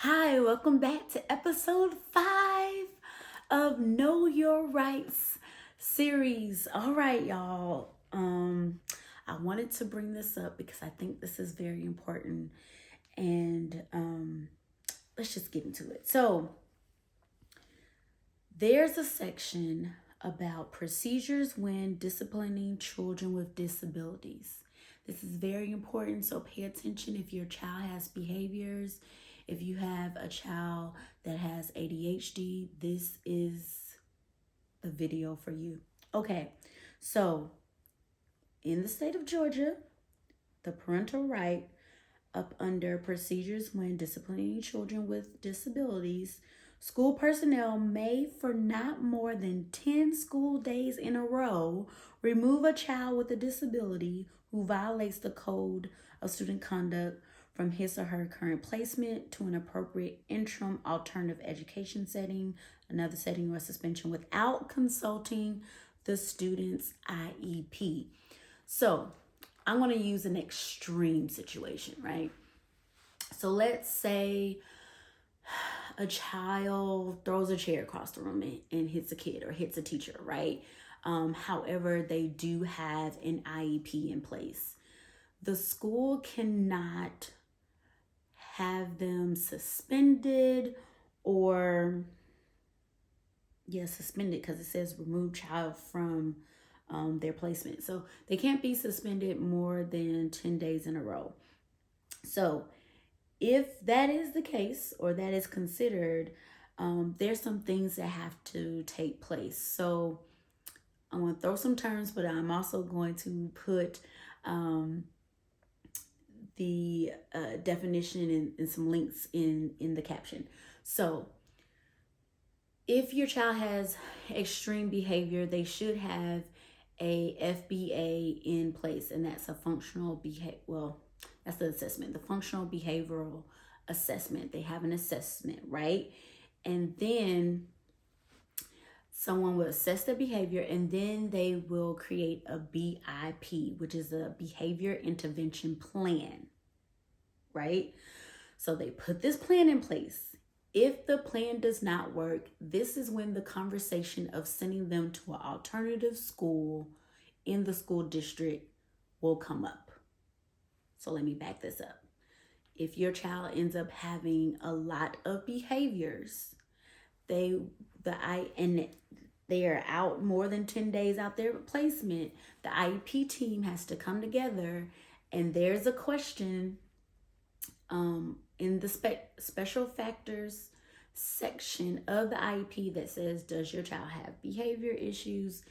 Hi, welcome back to episode 5 of Know Your Rights series. All right, y'all. I wanted to bring this up because I think this is very important, and let's just get into it. So, there's a section about procedures when disciplining children with disabilities. This is very important, so pay attention if your child has behaviors. If you have a child that has ADHD, this is the video for you. Okay, so in the state of Georgia, the parental right up under procedures when disciplining children with disabilities, school personnel may, for not more than 10 school days in a row, remove a child with a disability who violates the code of student conduct from his or her current placement to an appropriate interim alternative education setting, another setting, or suspension without consulting the student's IEP. So, I'm going to use an extreme situation, right? So let's say a child throws a chair across the room and hits a kid or hits a teacher, right? However, they do have an IEP in place. The school cannot have them suspended or, suspended because it says remove child from their placement. So they can't be suspended more than 10 days in a row. So if that is the case or that is considered, there's some things that have to take place. So I'm going to throw some terms, but I'm also going to put the definition and some links in the caption. So if your child has extreme behavior, they should have a FBA in place, and that's a functional behavior. Well, that's the assessment, the functional behavioral assessment. They have an assessment, right? And then someone will assess the behavior, and then they will create a BIP, which is a behavior intervention plan, right? So they put this plan in place. If the plan does not work, this is when the conversation of sending them to an alternative school in the school district will come up. So let me back this up. If your child ends up having a lot of behaviors, they are out more than 10 days out their placement, the IEP team has to come together, and there's a question in the special factors section of the IEP that says, does your child have behavior issues?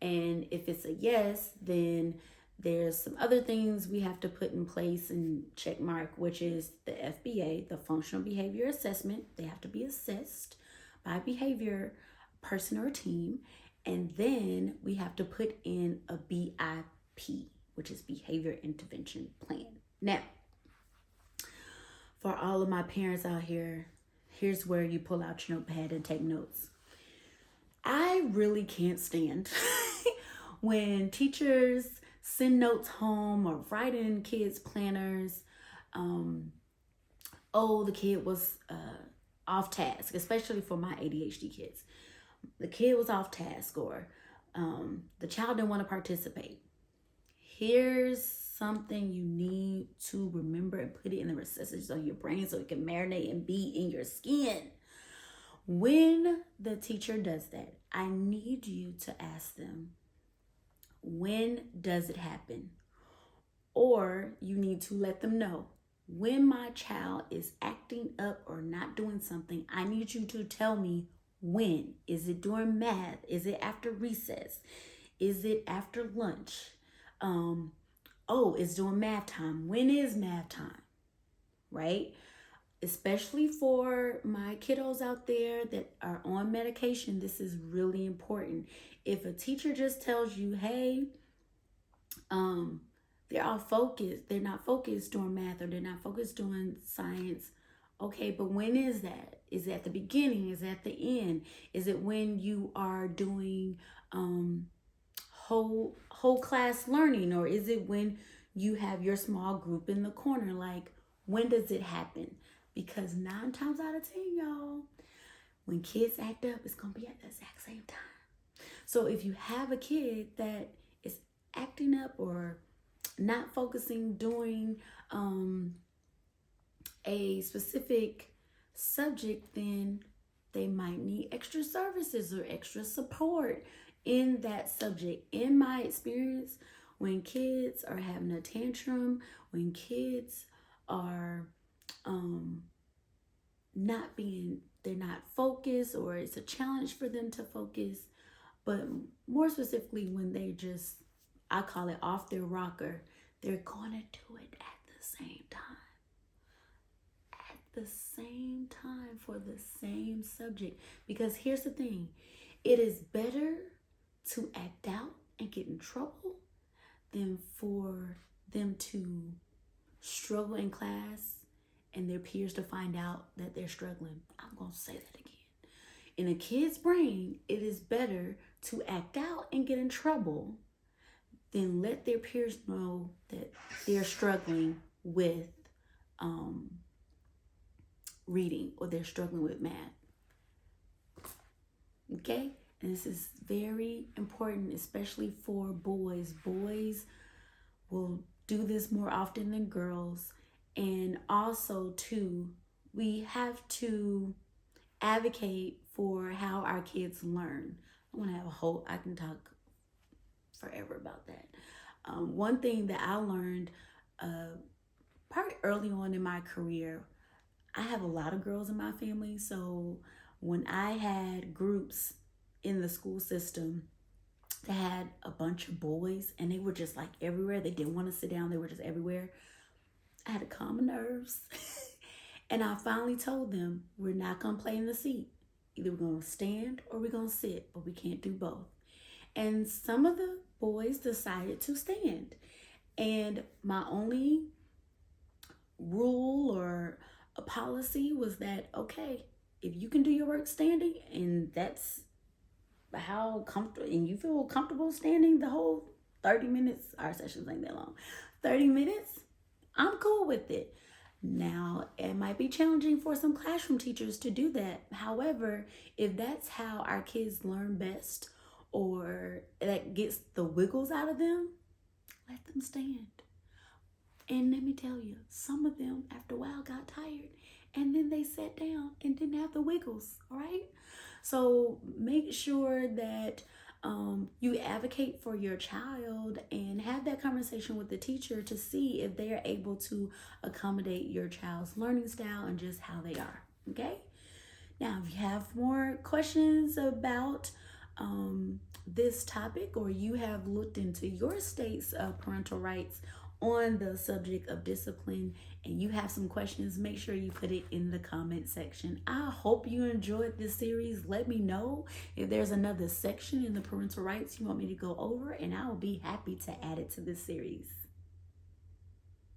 And if it's a yes, then there's some other things we have to put in place and check mark, which is the FBA, the functional behavior assessment. They have to be assessed by behavior person or team. And then we have to put in a BIP, which is behavior intervention plan. Now, for all of my parents out here, here's where you pull out your notepad and take notes. I really can't stand when teachers send notes home or write in kids' planners. The kid was off task, especially for my ADHD kids. The kid was off task, or the child didn't want to participate. Here's something you need to remember and put it in the recesses of your brain so it can marinate and be in your skin. When the teacher does that, I need you to ask them, when does it happen? Or you need to let them know, when my child is acting up or not doing something, I need you to tell me when. Is it during math? Is it after recess? Is it after lunch? It's during math time. When is math time? Right? Especially for my kiddos out there that are on medication, this is really important. If a teacher just tells you, hey, they're off focus, they're not focused during math, or they're not focused during science. Okay, but when is that? Is it at the beginning? Is it at the end? Is it when you are doing whole class learning, or is it when you have your small group in the corner? Like, when does it happen? Because 9 times out of 10, y'all, when kids act up, it's going to be at the exact same time. So if you have a kid that is acting up or not focusing, doing a specific subject, then they might need extra services or extra support in that subject. In my experience, when kids are having a tantrum, when kids are they're not focused, or it's a challenge for them to focus, but more specifically when they just, I call it off their rocker, they're going to do it at the same time. At the same time for the same subject. Because here's the thing, it is better to act out and get in trouble than for them to struggle in class and their peers to find out that they're struggling. I'm going to say that again. In a kid's brain, it is better to act out and get in trouble than let their peers know that they're struggling with reading or they're struggling with math. Okay? And this is very important, especially for boys. Boys will do this more often than girls. And also, too, we have to advocate for how our kids learn. I can talk forever about that. One thing that I learned probably early on in my career, I have a lot of girls in my family. So when I had groups in the school system that had a bunch of boys and they were just like everywhere, they didn't want to sit down, they were just everywhere, I had to calm my nerves. And I finally told them, we're not going to play in the seat. Either we're going to stand or we're going to sit, but we can't do both. And some of the boys decided to stand. And my only rule or a policy was that, okay, if you can do your work standing and that's how comfortable, and you feel comfortable standing the whole 30 minutes, our sessions ain't that long, 30 minutes, I'm cool with it. Now, it might be challenging for some classroom teachers to do that. However, if that's how our kids learn best, or that gets the wiggles out of them, let them stand. And let me tell you, some of them after a while got tired and then they sat down and didn't have the wiggles, all right? So make sure that you advocate for your child and have that conversation with the teacher to see if they are able to accommodate your child's learning style and just how they are, okay? Now, if you have more questions about this topic, or you have looked into your state's parental rights on the subject of discipline and you have some questions, make sure you put it in the comment section. I hope you enjoyed this series. Let me know if there's another section in the parental rights you want me to go over, and I will be happy to add it to this series.